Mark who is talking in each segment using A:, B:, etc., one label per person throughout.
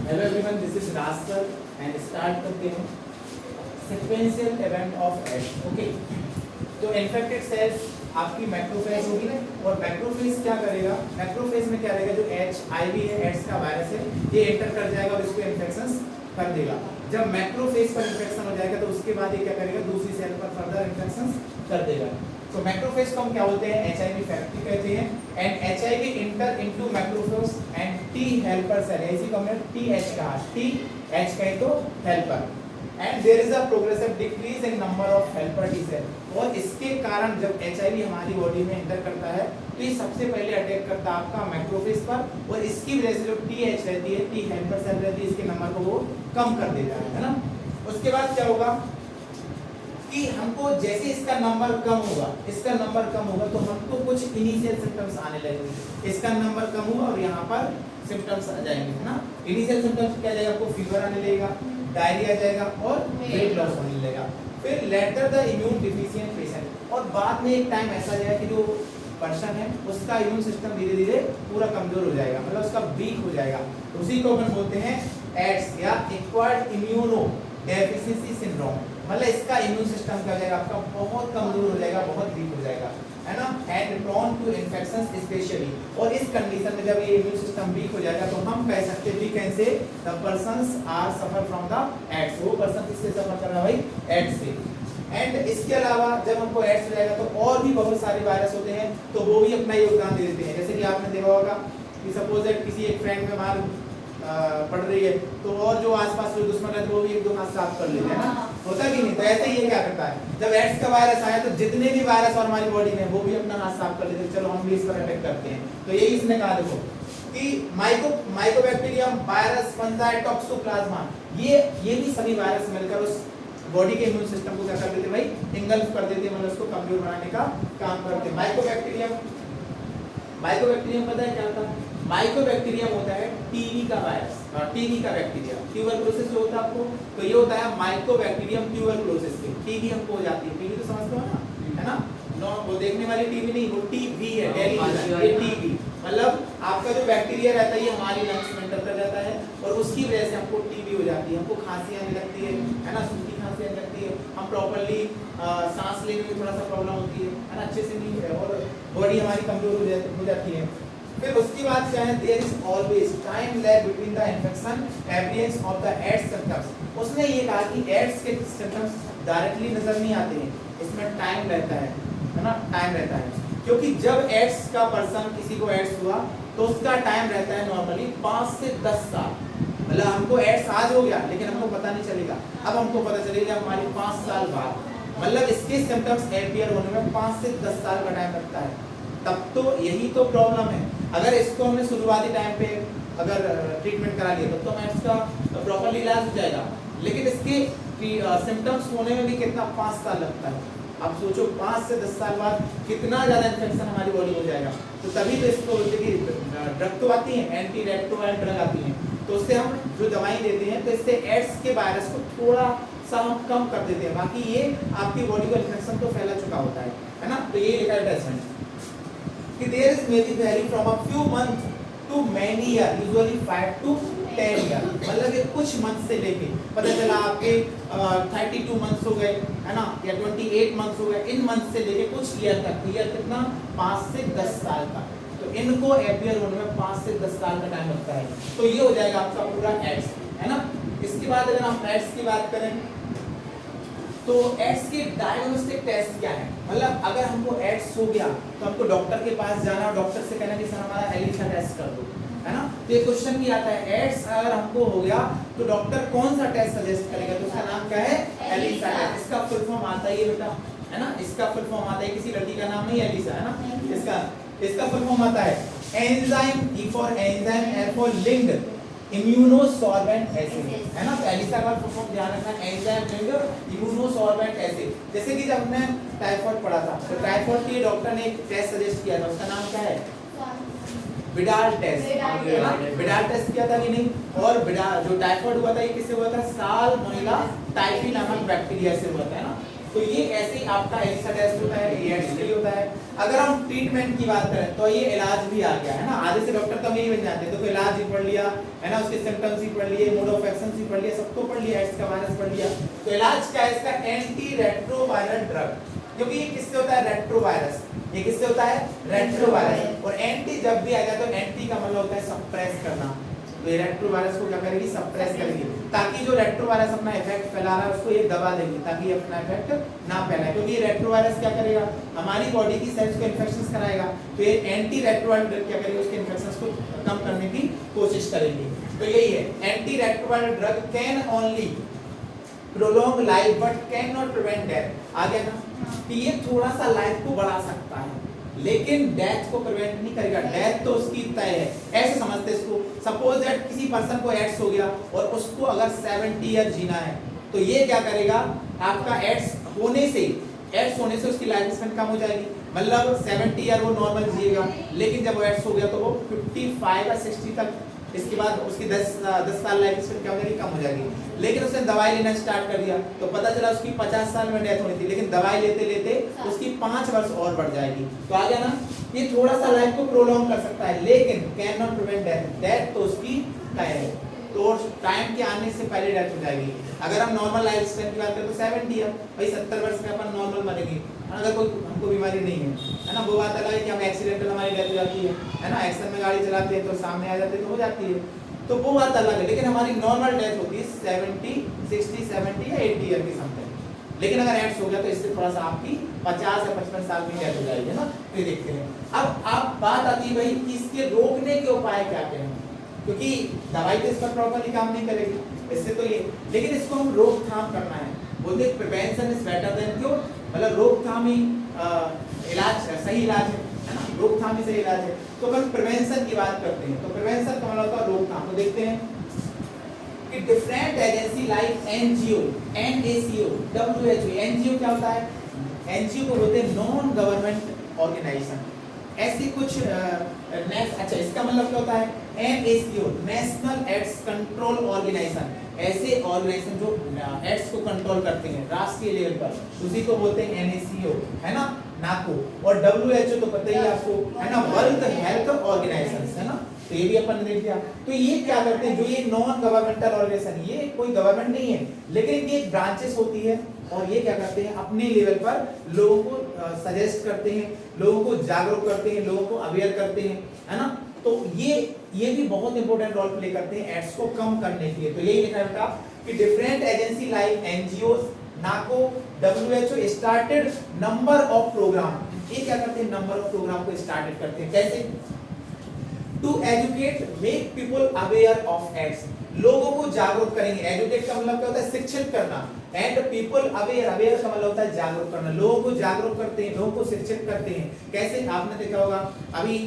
A: Hello everyone, this is Raj sir and start करते हैं sequential event of AIDS. Okay, तो infected cells आपकी macrophage होगी और मैक्रोफेज क्या करेगा, मैक्रोफेज में क्या रहेगा, जो HIV है, एड्स का वायरस है, ये एंटर कर जाएगा और इसको इन्फेक्शन कर देगा। जब मैक्रोफेज पर इन्फेक्शन हो जाएगा तो उसके बाद ये क्या करेगा, दूसरी सेल पर फर्दर इन्फेक्शन कर देगा। तो मैक्रोफेज को हम क्या बोलते हैं, HIV फैक्ट्री कहते हैं। And HIV enter into macrophage and T helper cell, इसी को हमने TH कहा, TH कहे तो helper. And there is a progressive decrease in number of helper T cell, और इसके कारण जब HIV हमारी बॉडी में एंटर करता है तो ये सबसे पहले अटैक करता है आपका मैक्रोफेज पर, और इसकी वजह से जो TH रहती है, T हेल्पर सेल रहती है, इसके नंबर को वो कम कर देता है ना। उसके बाद क्या होगा कि हमको जैसे इसका नंबर कम होगा, इसका नंबर कम होगा तो हमको कुछ इनिशियल सिम्टम्स आने लगेंगे। इसका नंबर कम होगा और यहाँ पर सिम्टम्स आ जाएंगे, है ना। इनिशियल सिम्टम्स क्या जाएगा, आपको फीवर आने लगेगा, डायरिया जाएगा और वेट लॉस होने लगेगा। फिर later the immune deficient patient, और बाद में एक टाइम ऐसा जाएगा कि जो पर्सन है उसका इम्यून सिस्टम धीरे धीरे पूरा कमजोर हो जाएगा, मतलब उसका वीक हो जाएगा। उसी को अपन बोलते हैं एड्स या एक्वायर्ड इम्यूनो डेफिशिएंसी सिंड्रोम, मतलब इसका इम्यून सिस्टम क्या हो जाएगा, आपका बहुत कमजोर हो जाएगा, बहुत वीक हो जाएगा, है ना। And prone to infections specially, और इस कंडीशन में जब ये इम्यून सिस्टम वीक हो जाएगा तो हम कह सकते हैं, we can say the persons are suffer from the AIDS, वो पर्सन किससे सफर कर रहा है भाई, एड्स से। एंड इसके अलावा जब हमको एड्स हो जाएगा तो और भी बहुत सारे वायरस होते हैं, तो वो भी अपना योगदान दे देते हैं। जैसे कि आपने देखा होगा कि सपोज दैट किसी एक फ्रेंड में मार पड़ रही है तो और जो आसपास के दुश्मन है तो वो भी एक दो हाथ साफ कर लेते हैं ना, होता कि नहीं। तो ऐसे ही ये क्या करता है, जब एड्स का वायरस आया तो जितने भी वायरस और हमारी बॉडी में वो भी अपना हाथ साफ कर लेते हैं, चलो हम भी इस पर अटैक करते हैं। तो यही इसने कहा देखो कि माइकोबैक्टीरियम, वायरस, फंजाई, टॉक्सोप्लाज्मा, ये भी सभी वायरस मिलकर उस बॉडी के इम्यून सिस्टम को क्या कर देते हैं भाई, इंगल्फ कर देते हैं, मतलब उसको कमजोर बनाने का काम करते हैं। माइकोबैक्टीरियम पता है क्या होता है, माइकोबैक्टीरियम होता है टीबी का वायरस, टीबी का बैक्टीरिया। ट्यूबरकुलोसिस जो होता है आपको, तो ये होता है माइकोबैक्टीरियम ट्यूबरकुलोसिस से टीबी हमको हो जाती है। टीबी तो समझते हो ना, है ना, नो वो देखने वाली टीबी नहीं, वो टीबी है, ये टीबी मतलब आपका जो बैक्टीरिया रहता है ये हमारी लंग्स में एंटर कर जाता है और उसकी वजह से हमको टीबी हो जाती है, हमको खांसी आने लगती है ना, सूखी खांसी आने लगती है, हम प्रॉपर्ली सांस लेने में थोड़ा सा प्रॉब्लम होती है ना, अच्छे से नहीं है, और बॉडी हमारी कमजोर हो जाती है। फिर उसकी बात क्या है, there is always time lag between the infection appearance of the AIDS symptoms. उसने ये कहा कि एड्स के सिम्पटम्स डायरेक्टली नजर नहीं आते हैं, इसमें टाइम रहता है ना, टाइम रहता है, क्योंकि जब एड्स का पर्सन किसी को एड्स हुआ तो उसका टाइम रहता है नॉर्मली 5 से 10 साल। मतलब हमको एड्स आज हो गया लेकिन हमको पता नहीं चलेगा, अब हमको पता चलेगा हमारी 5 साल बाद, मतलब इसके सिम्पटम्स अपीयर होने में 5 से 10 साल का टाइम लगता है। तब तो यही तो प्रॉब्लम है, अगर इसको हमने शुरुआती टाइम पे अगर ट्रीटमेंट करा लिया तब तो हमें इसका प्रॉपर्ली इलाज हो जाएगा, लेकिन इसके सिम्टम्स होने में भी कितना 5 साल लगता है। अब सोचो 5 से 10 साल बाद कितना ज़्यादा इन्फेक्शन हमारी बॉडी हो जाएगा। तो तभी तो इसको ड्रग तो आती है, एंटी रेट्रोवायरल ड्रग आती है, तो उससे हम जो दवाई देते हैं तो इससे एड्स के वायरस को थोड़ा सा हम कम कर देते हैं, बाकी ये आपकी बॉडी को इन्फेक्शन तो फैला चुका होता है ना। तो ये लिखा है टेस्ट कि there is may be very from a few month to many year, usually 5 to 10 year, मतलब ये कुछ मंथ से लेके पता चला आपके 32 मंथ्स हो गए, है ना, या 28 मंथ्स हो गए, इन मंथ से लेके कुछ ईयर तक, ईयर कितना 5 से 10 साल का, तो इनको अपीयर होने में 5 से 10 साल का टाइम लगता है। तो ये हो जाएगा आपका पूरा एड्स, है ना। इसके बाद अगर हम एड्स की बात करें तो एड्स के डायग्नोस्टिक टेस्ट क्या है, मतलब अगर हमको एड्स हो गया तो हमको डॉक्टर के पास जाना और डॉक्टर से कहना कि सर हमारा एलिसा टेस्ट कर दो, है ना। तो ये क्वेश्चन भी आता है, एड्स अगर हमको हो गया तो डॉक्टर कौन सा टेस्ट सजेस्ट करेगा, तो उसका नाम क्या है, एलिसा टेस्ट। इसका फुल फॉर्म आता है ये बेटा, है ना, इसका फुल फॉर्म आता है, किसी लड़की का नाम नहीं एलिसा, है ना, इसका फुल फॉर्म आता है enzyme, E for enzyme, L for linked immunosorbent acid, है ना। तो एलिसा का फुल फॉर्म ध्यान रखना, एंजाइम लिंक्ड इम्यूनोसॉर्बेंट एसिड। जैसे कि जब हमने टाइफाइड पढ़ा था तो टाइफाइड के डॉक्टर ने एक टेस्ट सजेस्ट किया था, उसका नाम क्या है, विडाल टेस्ट, विडाल टेस्ट किया था कि नहीं। और विडाल जो टाइफाइड हुआ था ये किससे हुआ था, साल्मोनेला टाइफी नामक बैक्टीरिया से हुआ था, है ना। तो ये ऐसे ही आपका एलिसा टेस्ट होता है, ये एड्स के लिए होता है। अगर हम ट्रीटमेंट की बात करें तो ये इलाज भी आ गया है ना, आधे से डॉक्टर तब नहीं बन जाते, तो इलाज भी पढ़ लिया है ना, उसके सिम्टम्स भी पढ़ लिए, मोड ऑफ एक्शन भी पढ़ लिया, सब तो पढ़ लिया, एड्स का वायरस पढ़ लिया। तो इलाज क्या है इसका? एंटी रेट्रोवायरल ड्रग, क्योंकि ये किससे होता है? रेट्रोवायरस। ये किससे होता है? रेट्रोवायरस। और एंटी जब भी आ जाए तो एंटी का मतलब होता है सप्रेस करना, तो ये रेट्रोवायरस को क्या करेगी? सप्रेस करेगी, ताकि जो रेट्रोवायरस अपना इफेक्ट फैला रहा है उसको ये दबा देगी, ताकि ये अपना इफेक्ट ना फैलाए। क्योंकि ये रेट्रोवायरस क्या करेगा? हमारी बॉडी की सेल्स को इन्फेक्शंस कराएगा, तो ये एंटी रेट्रोवायरल ड्रग क्या करेगी? उसके इन्फेक्शंस को कम करने की कोशिश करेगी। तो यही है, anti retroviral drug can only prolong life but can not prevent death. आ गया ना कि ये थोड़ा सा लाइफ को बढ़ा सकता है लेकिन डेथ को प्रिवेंट नहीं करेगा, डेथ तो उसकी तय है, ऐसे समझते इसको। सपोज दैट किसी पर्सन को एड्स हो गया और उसको अगर 70 ईयर जीना है, तो ये क्या करेगा? आपका एड्स होने से उसकी लाइफ स्पैन कम हो जाएगी, मतलब 70 ईयर वो नॉर्मल जिएगा, लेकिन जब वो एड्स हो गया तो वो 55 या 60 तक, इसके बाद उसकी 10 साल लाइफ स्पैन क्या हो जाएगी? कम हो जाएगी। लेकिन उसने दवाई लेना स्टार्ट कर दिया तो पता चला उसकी 50 साल में डेथ होनी थी, लेकिन दवाई लेते लेते उसकी 5 वर्ष और बढ़ जाएगी। तो आ गया ना, ये थोड़ा सा लाइफ को प्रोलॉन्ग कर सकता है लेकिन can not prevent death, death तो उसकी तय है, तो टाइम के आने से पहले डेथ हो जाएगी। अगर हम नॉर्मल लाइफ स्पैन की बात करें तो 70 है भाई, 70 वर्ष में अपन नॉर्मल मरेंगे, अगर कोई हमको बीमारी नहीं है ना। वो बात अलग है कि हम एक्सीडेंटल हमारी डेथ हो जाती है ना, एक्सीडेंट में गाड़ी चलाते हैं तो सामने आ जाते तो हो जाती है, तो वो बात अलग है। लेकिन हमारी नॉर्मल डेथ होती है 70, 60, 70 या 80 ईयर की समथिंग। लेकिन अगर एड्स हो गया तो इससे थोड़ा सा आपकी 50 या 55 साल में डेथ हो जाएगी ना। ये देखते हैं। अब बात आती है भाई कि इसके रोकने के उपाय क्या क्या हैं, क्योंकि दवाई तो इस पर प्रॉपर्ली काम नहीं करेगी इससे, तो ये, लेकिन इसको हम रोकथाम करना है। बोलते prevention is better than cure, मतलब रोकथाम ही इलाज सही इलाज है ना, रोकथाम ही सही इलाज है। तो अपन प्रिवेंशन की बात करते हैं, तो प्रिवेंशन का मतलब होता है रोकथाम। तो देखते हैं कि different agency like NGO, NACO, WHO. NGO क्या होता है? एनजीओ को बोलते हैं नॉन गवर्नमेंट ऑर्गेनाइजेशन, ऐसी कुछ अच्छा इसका मतलब क्या होता है? एनएसीओ, नेशनल एड्स कंट्रोल ऑर्गेनाइजेशन, ऐसे ऑर्गेनाइजेशन जो एड्स को कंट्रोल करते हैं राष्ट्रीय लेवल पर, उसी को बोलते हैं एनएसीओ, है ना, नाको। और डब्ल्यूएचओ तो पता ही है आपको, है ना, वर्ल्ड हेल्थ ऑर्गेनाइजेशन, है ना, तो ये भी अपन ने देख लिया। तो ये क्या करते हैं? जो ये नॉन गवर्नमेंटल ऑर्गेनाइजेशन, ये कोई गवर्नमेंट नहीं है लेकिन इनकी एक ब्रांचेस होती है, और ये क्या करते हैं? अपने लेवल पर लोगों को सजेस्ट करते हैं, लोगों को जागरूक करते हैं, लोगों को अवेयर करते हैं, है ना। तो ये भी बहुत इंपॉर्टेंट रोल प्ले करते हैं एड्स को कम करने के लिए। तो यही लिखा है बेटा कि different agency like NGOs, NACO, WHO started number of program. ये क्या करते हैं? नंबर ऑफ प्रोग्राम को स्टार्टेड करते हैं। कैसे? To educate, make people aware of AIDS, लोगों को जागरूक करेंगे। एजुकेट का मतलब क्या होता है? शिक्षित करना, एंड पीपल अवेयर, अवेयर का मतलब होता है जागरूक करना, लोगों को जागरूक करते हैं, लोगों को शिक्षित करते हैं। कैसे? आपने देखा होगा अभी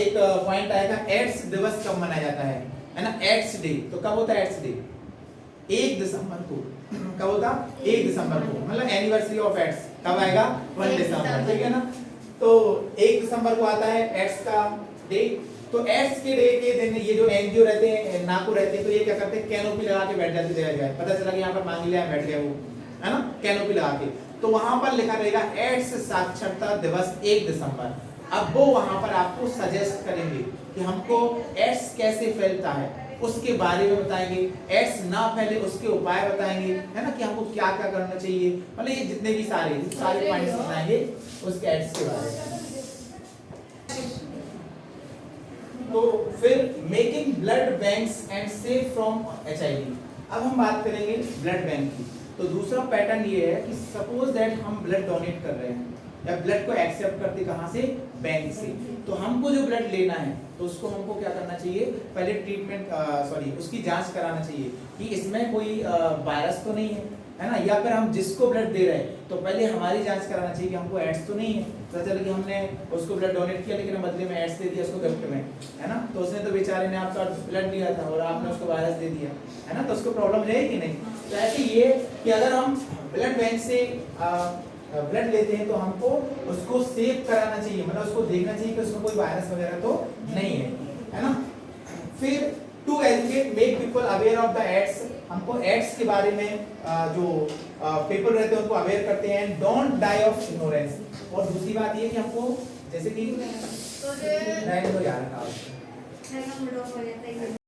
A: एक पॉइंट आएगा, एड्स दिवस कब मनाया जाता है ना, एड्स डे। तो कब होता है एड्स डे? 1 दिसंबर को। कब होता? 1 दिसंबर को, मतलब एनिवर्सरी ऑफ एड्स कब आएगा? 1 दिसंबर, ठीक है ना। तो 1 दिसंबर को आता है एड्स का डे। तो एड्स के डे के दिन ये जो एनजीओ रहते हैं, नाको रहते हैं, तो ये क्या करते हैं? कैनोपी लगा के बैठ जाते जगह, पता चला कि यहाँ पर मांग लिया बैठ गया वो, है ना, कैनोपी लगा के। तो वहां पर लिखा रहेगा एड्स साक्षरता दिवस 1 दिसंबर। अब वो वहां पर आपको सजेस्ट करेंगे कि हमको एड्स कैसे फैलता है उसके बारे में बताएंगे, एड्स ना फैले उसके उपाय बताएंगे, है ना, कि हमको क्या क्या करना चाहिए, मतलब ये जितने भी सारे पॉइंट्स बताएंगे उसके एड्स के बारे में। तो फिर making blood banks and save from HIV. अब हम बात करेंगे ब्लड बैंक की। तो दूसरा पैटर्न ये है कि सपोज दैट हम ब्लड डोनेट कर रहे हैं या ब्लड को एक्सेप्ट करते कहां से? बैंक से। तो हमको जो ब्लड लेना है तो उसको हमको क्या करना चाहिए? पहले ट्रीटमेंट उसकी जांच कराना चाहिए कि इसमें कोई वायरस तो नहीं है ना, या फिर हम जिसको ब्लड दे रहे हैं तो पहले हमारी जांच कराना चाहिए कि हमको एड्स तो नहीं है। पता चला कि हमने उसको ब्लड डोनेट किया लेकिन बदले में एड्स दे दिया उसको गिफ्ट में, है ना, तो उसने तो बेचारे ने आपका ब्लड लिया था और आपने उसको वायरस दे दिया, है ना, तो उसको प्रॉब्लम है कि नहीं। तो ऐसे ये कि अगर हम ब्लड बैंक से ब्लड लेते हैं तो हमको उसको सेव कराना चाहिए, मतलब उसको देखना चाहिए कि उसमें कोई वायरस वगैरह तो नहीं है ना। फिर to educate, make people aware of the AIDS, हमको एड्स के बारे में जो पीपल रहते हैं उनको अवेयर करते हैं, डोंट डाई ऑफ इग्नोरेंस। और दूसरी बात ये कि हमको जैसे कि
B: तो जे
A: रहने दो यार,